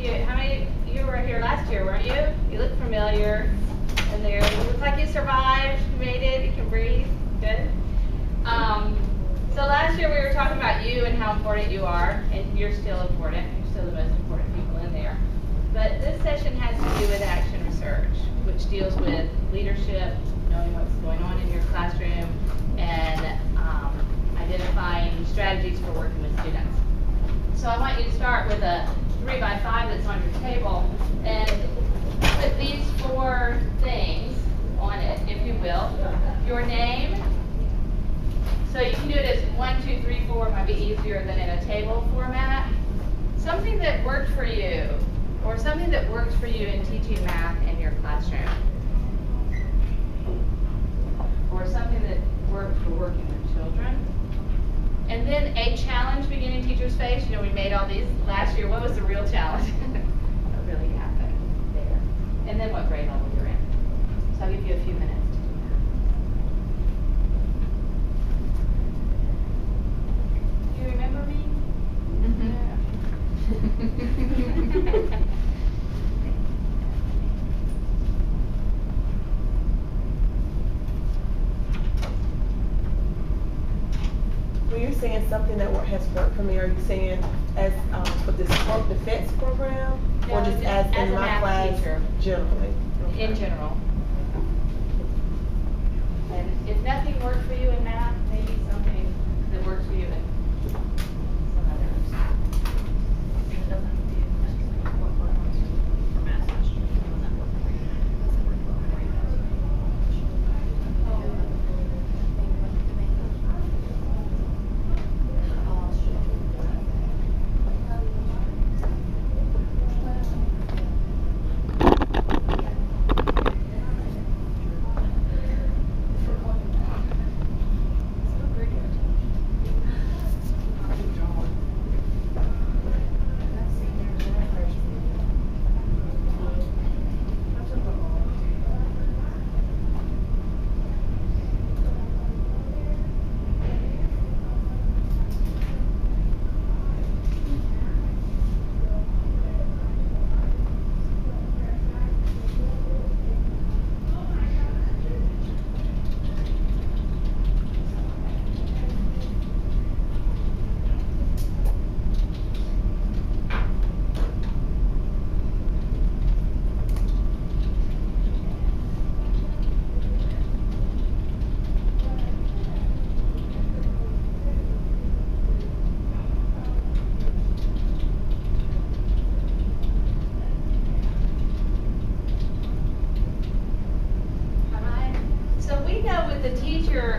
How many of you were here last year, weren't you? You look familiar. And there, you look like you survived, you made it, you can breathe. Good. So last year we were talking about you and how important you are, and you're still important. You're still the most important people in there. But this session has to do with action research, which deals with leadership, knowing what's going on in your classroom, and identifying strategies for working with students. So I want you to start with a 3x5 that's on your table, and put these 4 things on it, if you will. Your name. So you can do it as 1, 2, 3, 4. It might be easier than in a table format. Something that worked for you, or something that works for you in teaching math in your classroom. Or something that worked for working with children. And then a challenge beginning teachers face. You know, we made all these last year. What was the real challenge? What really happened there? And then what grade level you're in. So I'll give you a few minutes to do that. Do you remember me? Mm-hmm. When you're saying something that has worked for me, are you saying as for this defense program, No, or just as in my class teacher. generally? Okay. In general. And if nothing worked for you in math, maybe something that works for you in some others. It doesn't have to be necessarily what worked for math last year. When that worked for you, does it work well for you?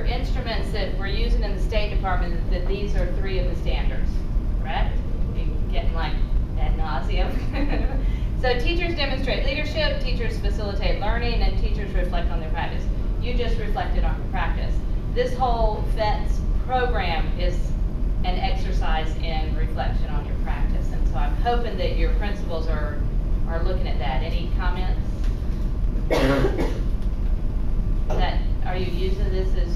Instruments that we're using in the State Department, that these are 3 of the standards, correct? You're getting like ad nauseum. So teachers demonstrate leadership, teachers facilitate learning, and teachers reflect on their practice. You just reflected on your practice. This whole FETS program is an exercise in reflection on your practice, and so I'm hoping that your principals are looking at that. Any comments? Are you using this as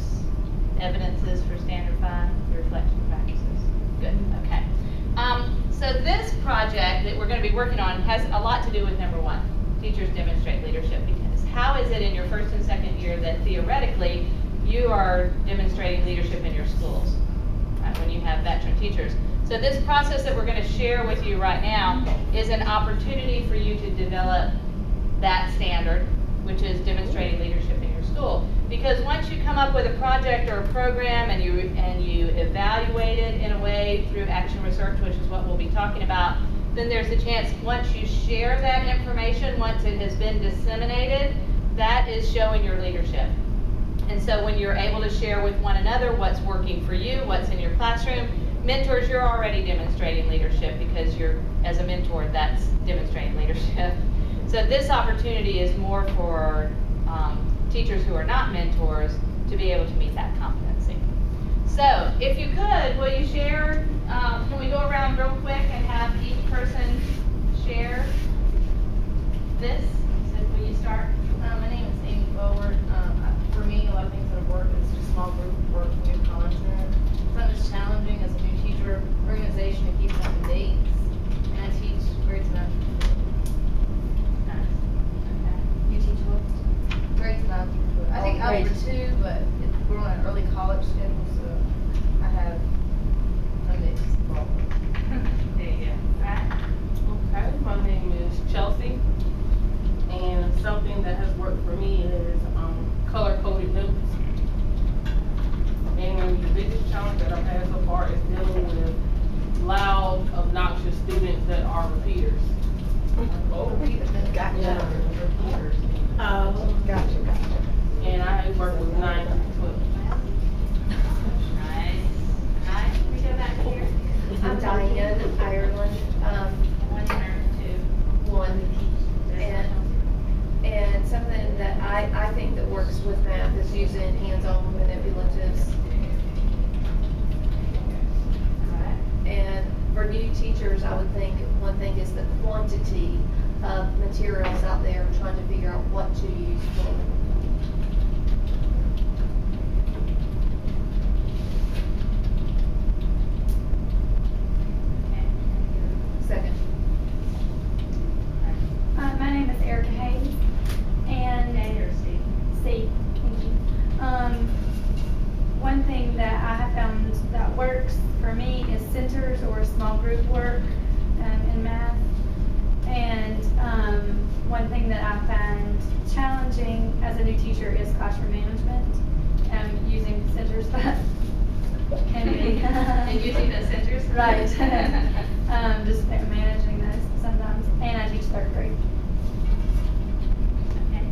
evidences for standard 5, the reflection practices? Good, okay. So this project that we're going to be working on has a lot to do with number 1, teachers demonstrate leadership, because how is it in your first and second year that theoretically you are demonstrating leadership in your schools, right, when you have veteran teachers? So this process that we're going to share with you right now is an opportunity for you to develop that standard, which is demonstrating leadership in your school. Because once you come up with a project or a program and you evaluate it in a way through action research, which is what we'll be talking about, then there's a chance once you share that information, once it has been disseminated, that is showing your leadership. And so when you're able to share with one another what's working for you, what's in your classroom, mentors, you're already demonstrating leadership because you're, as a mentor, that's demonstrating leadership. So this opportunity is more for teachers who are not mentors to be able to meet that competency. So if you could, will you share, can we go around real quick and have each person share this? So will you start? My name is Amy Forward. For me, a lot of things that have worked is just small group work, new content. Something that's challenging as a new teacher organization to keep up to date. And I teach grades 9 through Chelsea. And something that has worked for me is color-coded notes. And the biggest challenge that I've had so far is dealing with loud, obnoxious students that are repeaters. Gotcha. Oh, gotcha. And I work with 9 through 12. Nice. Nice. Can we go back here? I'm Diane, Ireland, One or two. one. And something that I think that works with math is using hands-on manipulatives. And for new teachers, I would think one thing is the quantity of materials out there, trying to figure out what to use for them. Second. My name is Erica Hayes, and A or C? C, thank you. One thing that I have found that works for me is centers or small group work in math. And one thing that I find challenging as a new teacher is classroom management, using centers, but can be. And using the centers? Right. Just managing those sometimes, and I teach third grade. Okay.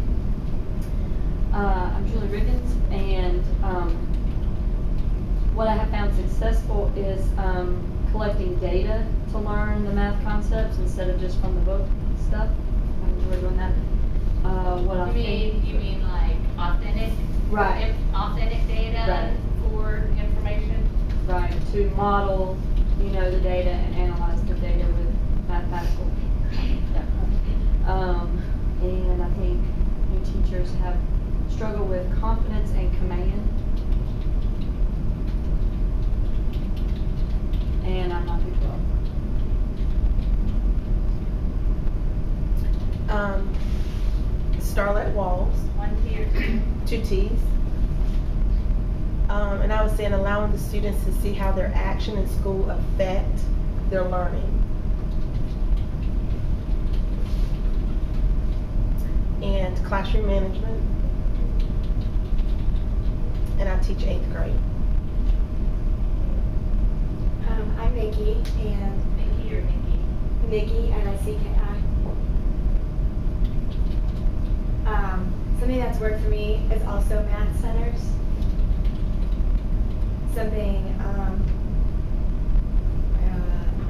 I'm Julie Riggins, and what I have found successful is collecting data to learn the math concepts instead of just from the book stuff. I enjoy doing that. You mean like authentic? Right. Authentic data Right. for information? Right, to model, the data and analyze the data with mathematical. And I think new teachers have struggled with confidence and command. And I'm not too well. Starlet Walls, One T or two? 2 T's. And I was saying allowing the students to see how their action in school affect their learning. And classroom management. And I teach 8th grade. I'm Nikki, and Mickey or Nikki? Nikki, N-I-C-K-I. Something that's worked for me is also math centers. Something,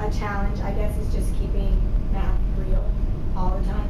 a challenge, I guess, is just keeping math real all the time.